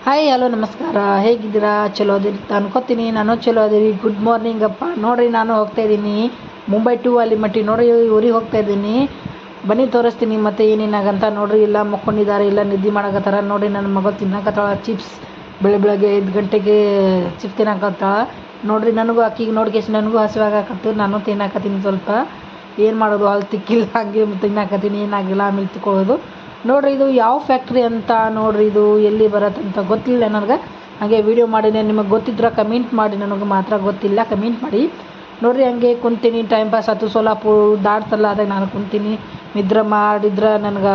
Hi hello ನಮಸ್ಕಾರ, ಹೇಗಿದ್ದೀರಾ? ಚಲೋ ಅದಿರಿ ಅನ್ಕೋತೀನಿ. ನಾನು ಚಲೋ ಅದೀವಿ. ಗುಡ್ ಮಾರ್ನಿಂಗ್ ಅಪ್ಪ. ನೋಡಿರಿ, ನಾನು ಹೋಗ್ತಾ ಇದ್ದೀನಿ ಮುಂಬೈ ಟು ಅಲಿಮಟ್ಟಿ. ನೋಡಿರಿ, ಊರಿಗೆ ಹೋಗ್ತಾ ಇದ್ದೀನಿ. ಬನ್ನಿ ತೋರಿಸ್ತೀನಿ ಮತ್ತೆ ಏನೇನಾಗಂತ. ನೋಡಿರಿ, ಇಲ್ಲ ಮಕ್ಕೊಂಡಿದ್ದಾರೆ, ಇಲ್ಲ ನಿದ್ದೆ ಮಾಡಕತ್ತಾರ. ನೋಡಿರಿ, ನನ್ನ ಮಗಳು ತಿನ್ನಕತ್ತಾಳ ಚಿಪ್ಸ್. ಬೆಳಗ್ಗೆ 5 ಗಂಟೆಗೆ ಚಿಪ್ಸ್ ತಿನ್ನಕತ್ತಾಳ. ನೋಡಿರಿ, ನನಗೂ ಅಕ್ಕಿಗೆ ನೋಡ್ಕೇಸಿ ನನಗೂ ಹಸಿವಾಗಕತ್ತು. ನಾನು ತಿನ್ನಕತ್ತೀನಿ. ಸ್ವಲ್ಪ ಏನು ಮಾಡೋದು, ಅಲ್ಲಿ ತಿಕ್ಕಿಲ್ಲ, ಹಾಗೆ ತಿನ್ನಕತ್ತೀನಿ. ಏನಾಗಿಲ್ಲ, ಆಮೇಲೆ ತಿಕ್ಕೊಳ್ಳೋದು. ನೋಡಿರಿ, ಇದು ಯಾವ ಫ್ಯಾಕ್ಟ್ರಿ ಅಂತ. ನೋಡಿರಿ, ಇದು ಎಲ್ಲಿ ಬರುತ್ತೆ ಅಂತ ಗೊತ್ತಿಲ್ಲ ನನಗೆ. ಹಾಗೆ ವೀಡಿಯೋ ಮಾಡಿದೆ. ನಿಮಗೆ ಗೊತ್ತಿದ್ರೆ ಕಮೆಂಟ್ ಮಾಡಿ. ನನಗೆ ಮಾತ್ರ ಗೊತ್ತಿಲ್ಲ, ಕಮೆಂಟ್ ಮಾಡಿ. ನೋಡಿರಿ, ಹಂಗೆ ಕುಂತೀನಿ, ಟೈಮ್ ಪಾಸ್ ಆಯ್ತು. ಸೋಲಾಪುರ ದಾಟ್ತಲ್ಲ, ಅದಾಗ ನಾನು ಕುಂತೀನಿ. ನಿದ್ರೆ ಮಾಡಿದ್ರೆ ನನಗೆ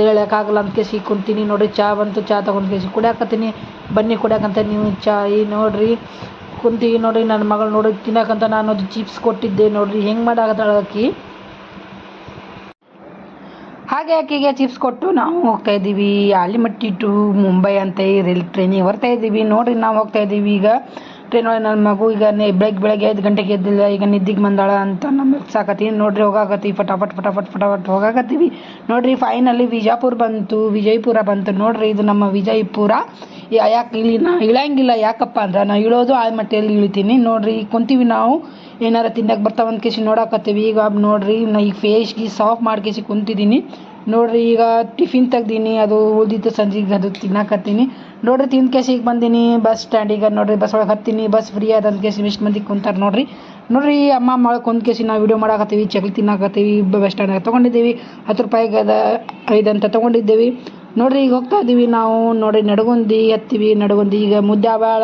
ಹೇಳೋಕ್ಕಾಗಲ್ಲ ಅಂತ ಕೇಸಿ ಕುಂತೀನಿ. ನೋಡಿರಿ, ಚಹಾ ಬಂತು, ಚಹಾ ತೊಗೊಂಡು ಕೇಸಿ ಕುಡಿಯಾಕತ್ತೀನಿ. ಬನ್ನಿ ಕುಡಿಯಾಕಂತ ನೀವು ಚಹಾ. ನೋಡಿರಿ ಕುಂತೀವಿ. ನೋಡಿರಿ, ನನ್ನ ಮಗಳು ನೋಡಿ ತಿನ್ನಕಂತ ನಾನು ಅದು ಚಿಪ್ಸ್ ಕೊಟ್ಟಿದ್ದೆ. ನೋಡಿರಿ ಹೆಂಗೆ ಮಾಡಾಕತ್ತಾಳ ಆಕಿ. ಹಾಗೆ ಆಕೆಗೆ ಚಿಪ್ಸ್ ಕೊಟ್ಟು ನಾವು ಹೋಗ್ತಾ ಇದ್ದೀವಿ ಆಲಿಮಟ್ಟಿ ಟು ಮುಂಬೈ ಅಂತ ಟ್ರೈನಿಗೆ ಬರ್ತಾ ಇದ್ದೀವಿ. ನೋಡಿರಿ, ನಾವು ಹೋಗ್ತಾ ಇದ್ದೀವಿ ಈಗ ಟ್ರೈನ್ ಒಳಗೆ. ನನ್ನ ಮಗು ಈಗ ಬೆಳಗ್ಗೆ 5 ಗಂಟೆಗೆ ಎದ್ದಿಲ್ಲ, ಈಗ ನಿದ್ದಿಗೆ ಬಂದಾಳ ಅಂತ ನಮ್ಮ ಸಾಕತ್ತೀವಿ. ನೋಡಿರಿ, ಹೋಗಾಕತ್ತೀವಿ, ಫಟಾಫಟ್ ಹೋಗಾಕತ್ತೀವಿ. ನೋಡಿರಿ, ಫೈನಲಿ ವಿಜಯಪುರ ಬಂತು. ನೋಡಿರಿ, ಇದು ನಮ್ಮ ವಿಜಯಪುರ. ಯಾಕೆ ಇಲ್ಲಿ ನಾ ಇಳಂಗಿಲ್ಲ, ಯಾಕಪ್ಪ ಅಂದ್ರೆ ನಾ ಇಳೋದು ಆಲಿಮಟ್ಟಿಯಲ್ಲಿ ಇಳಿತೀನಿ. ನೋಡಿರಿ, ಕುಂತೀವಿ ನಾವು. ಏನಾರು ತಿನ್ನಕ್ಕೆ ಬರ್ತಾವಂತ ಕೇಸಿ ನೋಡಾಕತ್ತೀವಿ. ಈಗ ನೋಡಿರಿ, ನಾ ಈಗ ಫೇಸ್ಗೆ ಸಾಫ್ ಮಾಡ್ಕೇಸಿ ಕುಂತಿದ್ದೀನಿ. ನೋಡಿರಿ, ಈಗ ಟಿಫಿನ್ ತೆಗ್ದೀನಿ, ಅದು ಉಳಿದಿತ್ತು ಸಂಜೆಗೆ, ಅದು ತಿನ್ನಕತ್ತೀನಿ. ನೋಡಿರಿ, ತಿಂದು ಕೇಸಿ ಈಗ ಬಂದೀನಿ ಬಸ್ ಸ್ಟ್ಯಾಂಡಿಗೆ. ನೋಡಿರಿ, ಬಸ್ ಒಳಗೆ ಹತ್ತೀನಿ, ಬಸ್ ಫ್ರೀ ಅದಂತ ಕೇಸಿ ಇಷ್ಟು ಮಂದಿ ಕುಂತಾರೆ. ನೋಡಿರಿ ಅಮ್ಮ ಮಳೆ ಕುಂತ ಕೇಸಿ ನಾವು ವೀಡಿಯೋ ಮಾಡಾಕತ್ತೀವಿ, ಚಕ್ಲಿ ತಿನ್ನಕತ್ತೀವಿ. ಬಸ್ ಸ್ಟ್ಯಾಂಡಾಗ ತೊಗೊಂಡಿದ್ದೀವಿ, 10 ರೂಪಾಯಿಗೆ 5 ಅಂತ ತೊಗೊಂಡಿದ್ದೀವಿ. ನೋಡಿರಿ, ಈಗ ಹೋಗ್ತಾ ಇದ್ದೀವಿ ನಾವು. ನೋಡಿರಿ, ನಡಗುಂದಿ ಹತ್ತೀವಿ. ನಡಗುಂದಿ ಈಗ ಮುದ್ದ್ಯಾಬಾಳ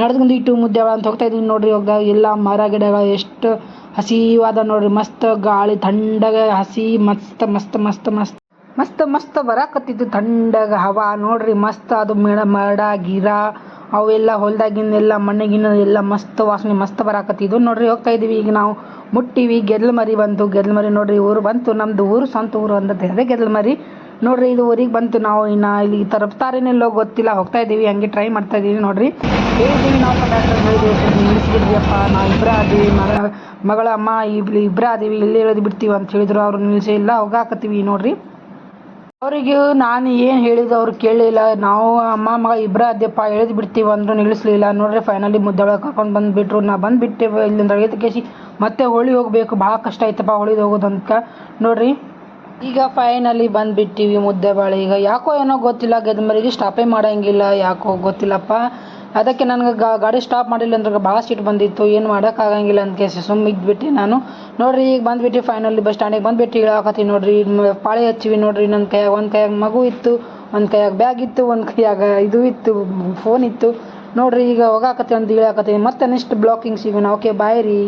ನಡ್ಗುಂದಿ ಟು ಮುದ್ದ್ಯಾಬಾಳ ಅಂತ ಹೋಗ್ತಾ ಇದ್ದೀವಿ. ನೋಡಿರಿ, ಹೋಗ್ದಾಗ ಎಲ್ಲ ಮರ ಗಿಡಗಳು ಎಷ್ಟು ಹಸಿವಾದ. ನೋಡಿರಿ, ಮಸ್ತ್ ಗಾಳಿ, ತಣ್ಣಗೆ ಹಸಿ, ಮಸ್ತ್ ಬರಾಕತ್ತಿತ್ತು, ತಣ್ಣಗೆ ಹವಾ. ನೋಡಿರಿ, ಮಸ್ತ್ ಅದು ಮಡ ಗಿರ ಅವೆಲ್ಲ ಹೊಲ್ದಾಗಿನ್ನೆಲ್ಲ ಮಣ್ಣಿಗಿನ ಎಲ್ಲ ಮಸ್ತ್ ವಾಸನೆ, ಮಸ್ತ್ ಬರಾಕತ್ತಿದ್ದು. ನೋಡಿರಿ, ಹೋಗ್ತಾ ಇದ್ದೀವಿ. ಈಗ ನಾವು ಮುಟ್ಟಿವಿ. ಗೆದ್ಲಮರಿ ಬಂತು. ಗೆದ್ಲಮರಿ ನೋಡಿರಿ, ಊರು ಬಂತು. ನಮ್ಮದು ಊರು ಸ್ವಂತ ಊರು ಅಂತ ಅದೇ ಗೆದ್ಲಮರಿ. ನೋಡಿರಿ, ಇದು ಊರಿಗೆ ಬಂತು. ನಾವು ಇನ್ನು ಇಲ್ಲಿ ತರಪ್ತಾರೇನೆಲ್ಲೋ ಗೊತ್ತಿಲ್ಲ, ಹೋಗ್ತಾ ಇದ್ದೀವಿ, ಹಂಗೆ ಟ್ರೈ ಮಾಡ್ತಾ ಇದ್ದೀವಿ. ನೋಡಿರಿ, ಹೇಳಿದ್ದೀವಿ ನಾವು ಕಂಡಕ್ಟರ್ ಹೇಳಿದ್ದೀವಿ, ನಿಲ್ಲಿಸ್ಬಿಡ್ರಿಯಪ್ಪ, ನಾವು ಇಬ್ಬರೇ ಆದೀವಿ, ಮಗಳ ಅಮ್ಮ ಇಬ್ಬರೇ ಆದೀವಿ, ಇಲ್ಲೇ ಎಳೆದು ಬಿಡ್ತೀವಿ ಅಂತ ಹೇಳಿದ್ರು. ಅವ್ರು ನಿಲ್ಲಿಸೇ ಇಲ್ಲ, ಹೋಗಾಕತ್ತೀವಿ. ನೋಡಿರಿ, ಅವರಿಗೆ ನಾನು ಏನು ಹೇಳಿದ್ದು ಅವ್ರು ಕೇಳಲಿಲ್ಲ. ನಾವು ಅಮ್ಮ ಮಗ ಇಬ್ಬರೇ ಆದ್ಯಪ್ಪ, ಎಳೆದು ಬಿಡ್ತೀವಿ ಅಂದರು, ನಿಲ್ಲಿಸಲಿಲ್ಲ. ನೋಡಿರಿ, ಫೈನಲಿ ಮುದ್ದೊಳಗೆ ಕರ್ಕೊಂಡು ಬಂದುಬಿಟ್ರು. ನಾ ಬಂದುಬಿಟ್ಟೆ ಇಲ್ಲಿಂದ ಎಳೆದು ಕೇಸಿ ಮತ್ತೆ ಹೊಳಿ ಹೋಗಬೇಕು. ಭಾಳ ಕಷ್ಟ ಆಯ್ತಪ್ಪ ಹೊಳಿದು ಹೋಗೋದಂತ. ನೋಡಿರಿ, ಈಗ ಫೈನಲಿ ಬಂದುಬಿಟ್ಟಿವಿ ಮುದ್ದೆಬಾಳೆ. ಈಗ ಯಾಕೋ ಏನೋ ಗೊತ್ತಿಲ್ಲ, ಗೆದ್ಮರಿಗೆ ಸ್ಟಾಪೇ ಮಾಡೋಂಗಿಲ್ಲ, ಯಾಕೋ ಗೊತ್ತಿಲ್ಲಪ್ಪ. ಅದಕ್ಕೆ ನನಗೆ ಗಾಡಿ ಸ್ಟಾಪ್ ಮಾಡಿಲ್ಲ ಅಂದ್ರೆ ಭಾಳ ಸಿಟ್ಟು ಬಂದಿತ್ತು. ಏನು ಮಾಡೋಕ್ಕಾಗಂಗಿಲ್ಲ ಅಂತ ಕೇಸಿ ಸುಮ್ಮನೆ ಇದ್ಬಿಟ್ಟು ನಾನು. ನೋಡಿರಿ, ಈಗ ಬಂದುಬಿಟ್ಟು ಫೈನಲಿ ಬಸ್ ಸ್ಟ್ಯಾಂಡಿಗೆ ಬಂದುಬಿಟ್ಟು ಇಳಾಕತ್ತೀನಿ. ನೋಡಿರಿ, ಪಾಳೆ ಹಚ್ಚಿವಿ. ನೋಡಿರಿ, ನನ್ನ ಕೈಯಾಗ ಒಂದು ಕೈಯಾಗ ಮಗು ಇತ್ತು, ಒಂದು ಕೈಯಾಗ ಬ್ಯಾಗ್ ಇತ್ತು, ಒಂದು ಕೈಯಾಗ ಇದು ಇತ್ತು, ಫೋನ್ ಇತ್ತು. ನೋಡಿರಿ, ಈಗ ಹೋಗಾಕತ್ತೀನಿ, ಒಂದು ಇಳಾಕತ್ತೀನಿ. ಮತ್ತೆ ನೆಕ್ಸ್ಟ್ ಬ್ಲಾಕಿಂಗ್ ಸಿಗೋಣ. ಓಕೆ, ಬಾಯ್ ರೀ.